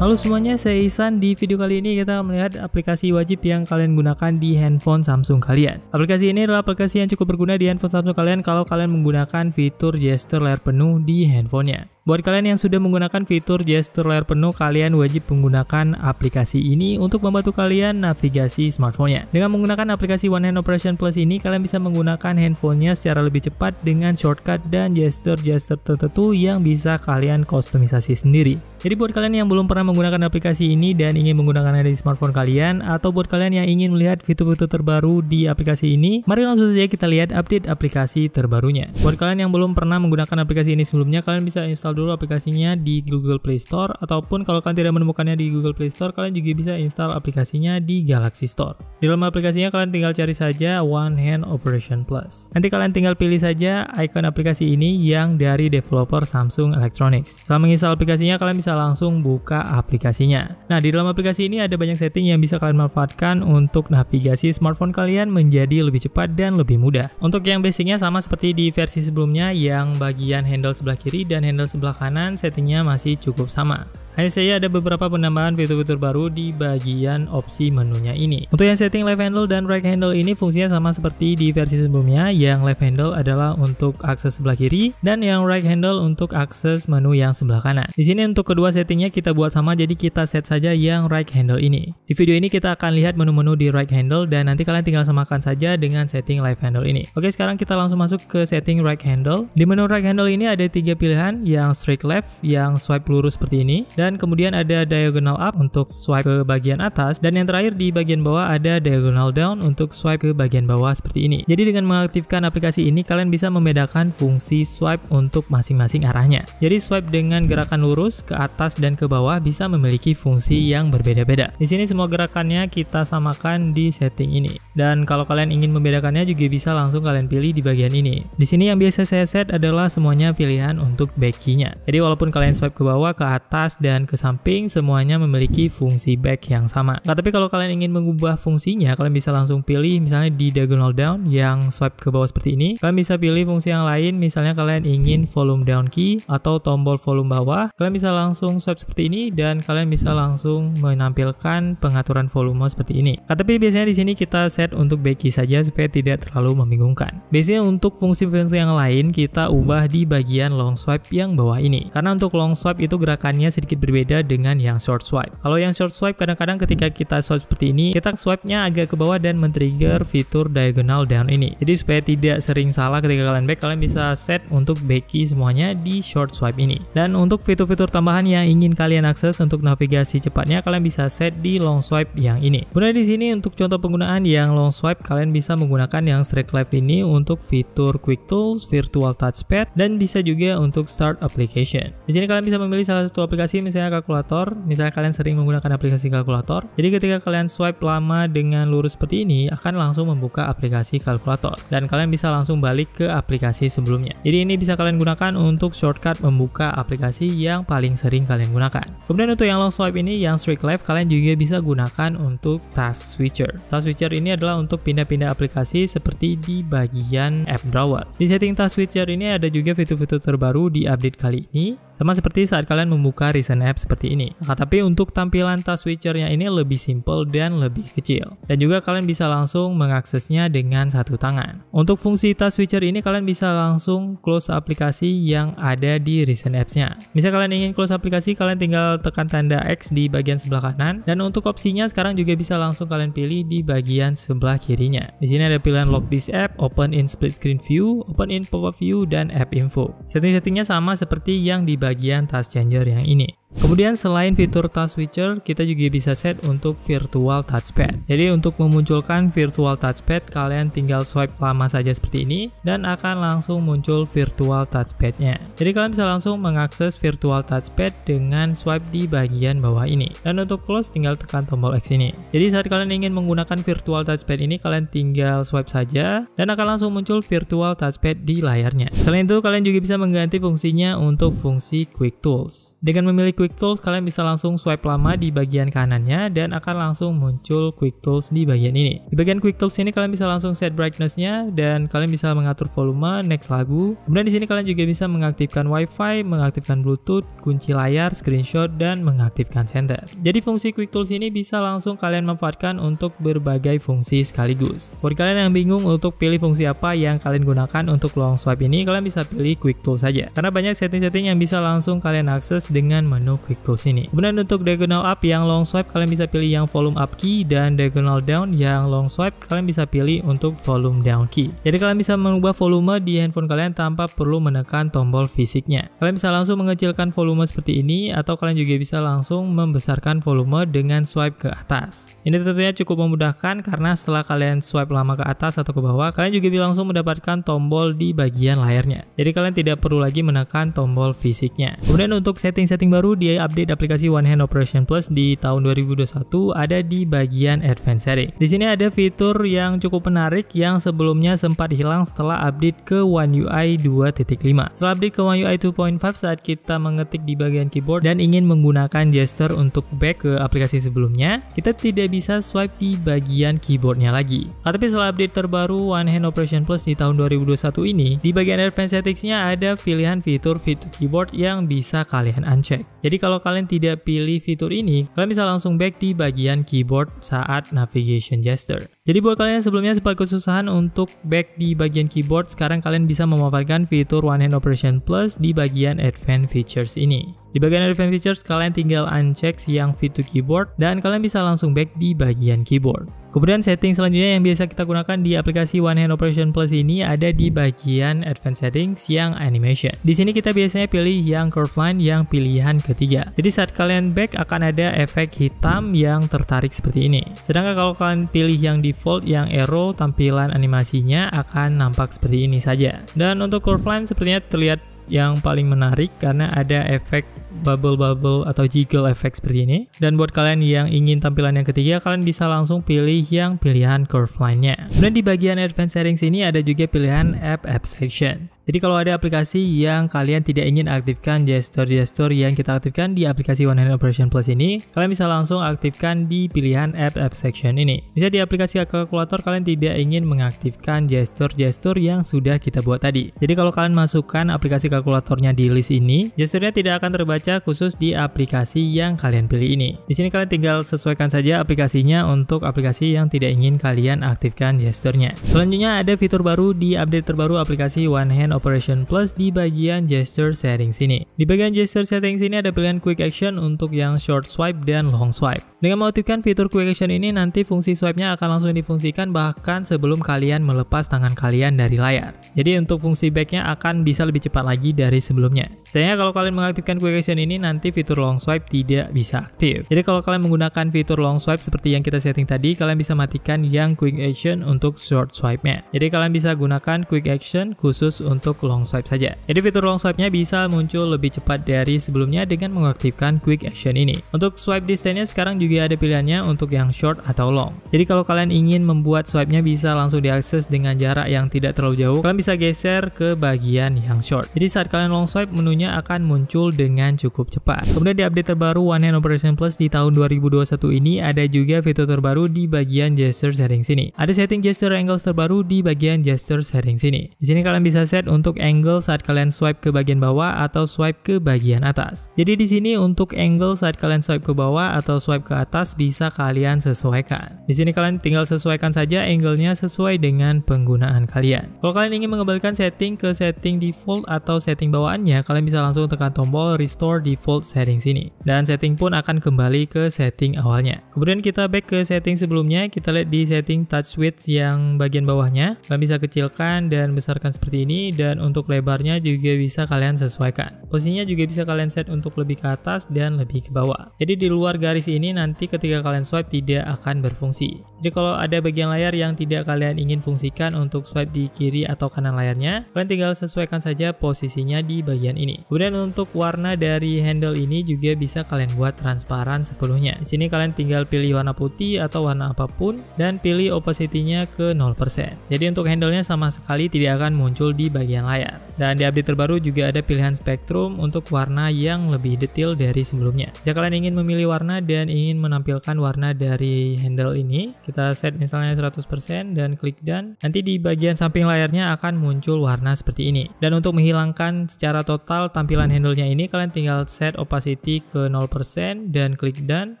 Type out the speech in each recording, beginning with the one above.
Halo semuanya, saya Ihsan. Di video kali ini kita melihat aplikasi wajib yang kalian gunakan di handphone Samsung kalian. Aplikasi ini adalah aplikasi yang cukup berguna di handphone Samsung kalian kalau kalian menggunakan fitur gesture layar penuh di handphonenya. Buat kalian yang sudah menggunakan fitur gesture layar penuh, kalian wajib menggunakan aplikasi ini untuk membantu kalian navigasi smartphone-nya. Dengan menggunakan aplikasi One Hand Operation Plus ini, kalian bisa menggunakan handphonenya secara lebih cepat dengan shortcut dan gesture-gesture tertentu yang bisa kalian kustomisasi sendiri. Jadi buat kalian yang belum pernah menggunakan aplikasi ini dan ingin menggunakannya di smartphone kalian, atau buat kalian yang ingin melihat fitur-fitur terbaru di aplikasi ini, mari langsung saja kita lihat update aplikasi terbarunya. Buat kalian yang belum pernah menggunakan aplikasi ini sebelumnya, kalian bisa install dulu aplikasinya di Google Play Store, ataupun kalau kalian tidak menemukannya di Google Play Store, kalian juga bisa install aplikasinya di Galaxy Store. Di dalam aplikasinya kalian tinggal cari saja One Hand Operation Plus. Nanti kalian tinggal pilih saja icon aplikasi ini yang dari developer Samsung Electronics. Setelah menginstal aplikasinya, kalian bisa langsung buka aplikasinya. Nah, di dalam aplikasi ini ada banyak setting yang bisa kalian manfaatkan untuk navigasi smartphone kalian menjadi lebih cepat dan lebih mudah. Untuk yang basicnya sama seperti di versi sebelumnya, yang bagian handle sebelah kiri dan handle sebelah kanan settingnya masih cukup sama. Hanya saja ada beberapa penambahan fitur-fitur baru di bagian opsi menunya ini. Untuk yang setting left handle dan right handle ini fungsinya sama seperti di versi sebelumnya. Yang left handle adalah untuk akses sebelah kiri dan yang right handle untuk akses menu yang sebelah kanan. Di sini untuk kedua settingnya kita buat sama, jadi kita set saja yang right handle ini. Di video ini kita akan lihat menu-menu di right handle dan nanti kalian tinggal samakan saja dengan setting left handle ini. Oke, sekarang kita langsung masuk ke setting right handle. Di menu right handle ini ada 3 pilihan, yang straight left, yang swipe lurus seperti ini, dan kemudian ada diagonal up untuk swipe ke bagian atas, dan yang terakhir di bagian bawah ada diagonal down untuk swipe ke bagian bawah seperti ini. Jadi dengan mengaktifkan aplikasi ini, kalian bisa membedakan fungsi swipe untuk masing-masing arahnya. Jadi swipe dengan gerakan lurus ke atas dan ke bawah bisa memiliki fungsi yang berbeda-beda. Di sini semua gerakannya kita samakan di setting ini. Dan kalau kalian ingin membedakannya juga bisa langsung kalian pilih di bagian ini. Di sini yang biasa saya set adalah semuanya pilihan untuk back key-nya. Jadi walaupun kalian swipe ke bawah, ke atas, dan ke samping, semuanya memiliki fungsi back yang sama. Nah, tapi kalau kalian ingin mengubah fungsinya, kalian bisa langsung pilih misalnya di diagonal down yang swipe ke bawah seperti ini. Kalian bisa pilih fungsi yang lain, misalnya kalian ingin volume down key atau tombol volume bawah. Kalian bisa langsung swipe seperti ini dan kalian bisa langsung menampilkan pengaturan volume seperti ini. Nah, tapi biasanya di sini kita set untuk back key saja supaya tidak terlalu membingungkan. Biasanya untuk fungsi-fungsi yang lain kita ubah di bagian long swipe yang bawah ini. Karena untuk long swipe itu gerakannya sedikit berbeda dengan yang short swipe. Kalau yang short swipe kadang-kadang ketika kita swipe seperti ini, kita swipe-nya agak ke bawah dan men-trigger fitur diagonal down ini. Jadi supaya tidak sering salah ketika kalian back, kalian bisa set untuk back key semuanya di short swipe ini. Dan untuk fitur-fitur tambahan yang ingin kalian akses untuk navigasi cepatnya, kalian bisa set di long swipe yang ini. Kemudian di sini untuk contoh penggunaan yang long swipe, kalian bisa menggunakan yang straight left ini untuk fitur quick tools, virtual touchpad, dan bisa juga untuk start application. Di sini kalian bisa memilih salah satu aplikasi, misalnya kalkulator. Misalnya kalian sering menggunakan aplikasi kalkulator, jadi ketika kalian swipe lama dengan lurus seperti ini akan langsung membuka aplikasi kalkulator dan kalian bisa langsung balik ke aplikasi sebelumnya. Jadi ini bisa kalian gunakan untuk shortcut membuka aplikasi yang paling sering kalian gunakan. Kemudian untuk yang long swipe ini, yang straight left, kalian juga bisa gunakan untuk task switcher. Task switcher ini adalah untuk pindah-pindah aplikasi seperti di bagian app drawer. Di setting task switcher ini ada juga fitur-fitur terbaru di update kali ini, sama seperti saat kalian membuka recent app seperti ini. Nah, tapi untuk tampilan task switchernya ini lebih simple dan lebih kecil. Dan juga kalian bisa langsung mengaksesnya dengan satu tangan. Untuk fungsi task switcher ini kalian bisa langsung close aplikasi yang ada di recent apps-nya. Misal kalian ingin close aplikasi, kalian tinggal tekan tanda X di bagian sebelah kanan. Dan untuk opsinya sekarang juga bisa langsung kalian pilih di bagian sebelah kirinya. Di sini ada pilihan lock this app, open in split screen view, open in pop-up view, dan app info. Setting-settingnya sama seperti yang di bagian task changer yang ini. Kemudian selain fitur task switcher, kita juga bisa set untuk virtual touchpad. Jadi untuk memunculkan virtual touchpad, kalian tinggal swipe lama saja seperti ini dan akan langsung muncul virtual touchpadnya. Jadi kalian bisa langsung mengakses virtual touchpad dengan swipe di bagian bawah ini. Dan untuk close tinggal tekan tombol X ini. Jadi saat kalian ingin menggunakan virtual touchpad ini, kalian tinggal swipe saja dan akan langsung muncul virtual touchpad di layarnya. Selain itu, kalian juga bisa mengganti fungsinya untuk fungsi quick tools. Dengan memilih Quick Tools, kalian bisa langsung swipe lama di bagian kanannya dan akan langsung muncul Quick Tools di bagian ini. Di bagian Quick Tools ini kalian bisa langsung set brightness-nya dan kalian bisa mengatur volume, next lagu. Kemudian di sini kalian juga bisa mengaktifkan Wi-Fi, mengaktifkan Bluetooth, kunci layar, screenshot, dan mengaktifkan center. Jadi fungsi Quick Tools ini bisa langsung kalian manfaatkan untuk berbagai fungsi sekaligus. Buat kalian yang bingung untuk pilih fungsi apa yang kalian gunakan untuk long swipe ini, kalian bisa pilih Quick Tools saja. Karena banyak setting-setting yang bisa langsung kalian akses dengan menu Quick Tools ini. Kemudian untuk diagonal up yang long swipe, kalian bisa pilih yang volume up key, dan diagonal down yang long swipe, kalian bisa pilih untuk volume down key. Jadi kalian bisa mengubah volume di handphone kalian tanpa perlu menekan tombol fisiknya. Kalian bisa langsung mengecilkan volume seperti ini, atau kalian juga bisa langsung membesarkan volume dengan swipe ke atas. Ini tentunya cukup memudahkan karena setelah kalian swipe lama ke atas atau ke bawah, kalian juga bisa langsung mendapatkan tombol di bagian layarnya. Jadi kalian tidak perlu lagi menekan tombol fisiknya. Kemudian untuk setting-setting baru di update aplikasi One Hand Operation Plus di tahun 2021 ada di bagian Advanced Setting. Di sini ada fitur yang cukup menarik yang sebelumnya sempat hilang setelah update ke One UI 2.5. Setelah update ke One UI 2.5, saat kita mengetik di bagian keyboard dan ingin menggunakan gesture untuk back ke aplikasi sebelumnya, kita tidak bisa swipe di bagian keyboardnya lagi. Tapi setelah update terbaru One Hand Operation Plus di tahun 2021 ini, di bagian Advanced Settings-nya ada pilihan fitur Fit to Keyboard yang bisa kalian uncheck. Jadi kalau kalian tidak pilih fitur ini, kalian bisa langsung back di bagian keyboard saat navigation gesture. Jadi buat kalian yang sebelumnya sempat kesusahan untuk back di bagian keyboard, sekarang kalian bisa memanfaatkan fitur One Hand Operation Plus di bagian Advanced Features ini. Di bagian Advanced Features, kalian tinggal uncheck yang Fit to Keyboard dan kalian bisa langsung back di bagian keyboard. Kemudian setting selanjutnya yang biasa kita gunakan di aplikasi One Hand Operation Plus ini ada di bagian Advanced Settings yang Animation. Di sini kita biasanya pilih yang Curve Line yang pilihan ketiga. Jadi saat kalian back akan ada efek hitam yang tertarik seperti ini. Sedangkan kalau kalian pilih yang default yang arrow, tampilan animasinya akan nampak seperti ini saja. Dan untuk Curve Line sepertinya terlihat yang paling menarik karena ada efek bubble atau jiggle effect seperti ini. Dan buat kalian yang ingin tampilan yang ketiga, kalian bisa langsung pilih yang pilihan curve line-nya. Kemudian di bagian Advanced Settings ini ada juga pilihan App Section. Jadi kalau ada aplikasi yang kalian tidak ingin aktifkan gesture-gesture yang kita aktifkan di aplikasi One Hand Operation Plus ini, kalian bisa langsung aktifkan di pilihan App Section ini. Bisa di aplikasi kalkulator kalian tidak ingin mengaktifkan gesture-gesture yang sudah kita buat tadi. Jadi kalau kalian masukkan aplikasi kalkulatornya di list ini, gesturnya tidak akan terbaca khusus di aplikasi yang kalian pilih ini. Di sini kalian tinggal sesuaikan saja aplikasinya untuk aplikasi yang tidak ingin kalian aktifkan gesturnya. Selanjutnya ada fitur baru di update terbaru aplikasi One Hand Operation Plus di bagian gesture settings ini. Di bagian gesture settings ini ada pilihan quick action untuk yang short swipe dan long swipe. Dengan mengaktifkan fitur quick action ini, nanti fungsi swipe-nya akan langsung difungsikan bahkan sebelum kalian melepas tangan kalian dari layar. Jadi untuk fungsi back-nya akan bisa lebih cepat lagi dari sebelumnya. Sayangnya kalau kalian mengaktifkan quick action ini, nanti fitur long swipe tidak bisa aktif. Jadi kalau kalian menggunakan fitur long swipe seperti yang kita setting tadi, kalian bisa matikan yang quick action untuk short swipe-nya. Jadi kalian bisa gunakan quick action khusus untuk long swipe saja. Jadi fitur long swipe-nya bisa muncul lebih cepat dari sebelumnya dengan mengaktifkan quick action ini. Untuk swipe distance-nya sekarang juga ada pilihannya untuk yang short atau long. Jadi kalau kalian ingin membuat swipe-nya bisa langsung diakses dengan jarak yang tidak terlalu jauh, kalian bisa geser ke bagian yang short. Jadi saat kalian long swipe, menunya akan muncul dengan cukup cepat. Kemudian di update terbaru One Hand Operation Plus di tahun 2021 ini ada juga fitur terbaru di bagian gesture settings ini. Ada setting gesture angles terbaru di bagian gesture settings ini. Di sini kalian bisa set untuk angle saat kalian swipe ke bagian bawah atau swipe ke bagian atas. Jadi di sini untuk angle saat kalian swipe ke bawah atau swipe ke atas bisa kalian sesuaikan. Di sini kalian tinggal sesuaikan saja angle-nya sesuai dengan penggunaan kalian. Kalau kalian ingin mengembalikan setting ke setting default atau setting bawaannya, kalian bisa langsung tekan tombol Restore Default Settings ini. Dan setting pun akan kembali ke setting awalnya. Kemudian kita back ke setting sebelumnya, kita lihat di setting touch width yang bagian bawahnya. Kalian bisa kecilkan dan besarkan seperti ini, dan untuk lebarnya juga bisa kalian sesuaikan. Posisinya juga bisa kalian set untuk lebih ke atas dan lebih ke bawah. Jadi di luar garis ini nanti ketika kalian swipe tidak akan berfungsi. Jadi kalau ada bagian layar yang tidak kalian ingin fungsikan untuk swipe di kiri atau kanan layarnya, kalian tinggal sesuaikan saja posisinya di bagian ini. Kemudian untuk warna dari handle ini juga bisa kalian buat transparan sepenuhnya. Di sini kalian tinggal pilih warna putih atau warna apapun dan pilih opacity-nya ke 0%. Jadi untuk handle-nya sama sekali tidak akan muncul di bagian bagian layar. Dan di update terbaru juga ada pilihan spektrum untuk warna yang lebih detail dari sebelumnya. Jika kalian ingin memilih warna dan ingin menampilkan warna dari handle ini, kita set misalnya 100% dan klik done. Nanti di bagian samping layarnya akan muncul warna seperti ini. Dan untuk menghilangkan secara total tampilan handle-nya ini, kalian tinggal set opacity ke 0% dan klik done.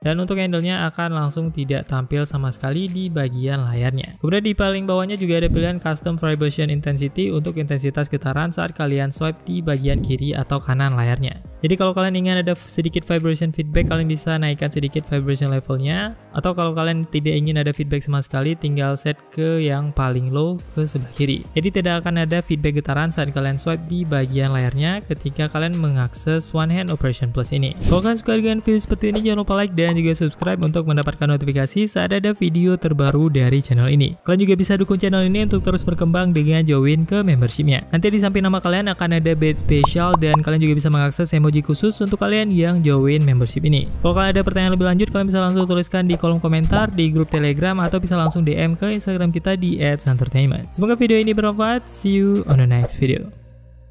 Dan untuk handle-nya akan langsung tidak tampil sama sekali di bagian layarnya. Kemudian di paling bawahnya juga ada pilihan custom vibration intensity untuk intensitas getaran saat kalian swipe di bagian kiri atau kanan layarnya. Jadi kalau kalian ingin ada sedikit vibration feedback, kalian bisa naikkan sedikit vibration levelnya. Atau kalau kalian tidak ingin ada feedback sama sekali, tinggal set ke yang paling low ke sebelah kiri. Jadi tidak akan ada feedback getaran saat kalian swipe di bagian layarnya ketika kalian mengakses One Hand Operation Plus ini. Kalau kalian suka dengan video seperti ini, jangan lupa like dan juga subscribe untuk mendapatkan notifikasi saat ada video terbaru dari channel ini. Kalian juga bisa dukung channel ini untuk terus berkembang dengan join ke membershipnya. Nanti di samping nama kalian akan ada badge spesial dan kalian juga bisa mengakses emoji khusus untuk kalian yang join membership ini. Kalau kalian ada pertanyaan lebih lanjut, kalian bisa langsung tuliskan di kolom komentar di grup Telegram atau bisa langsung DM ke Instagram kita di @santertainment. Semoga video ini bermanfaat. See you on the next video.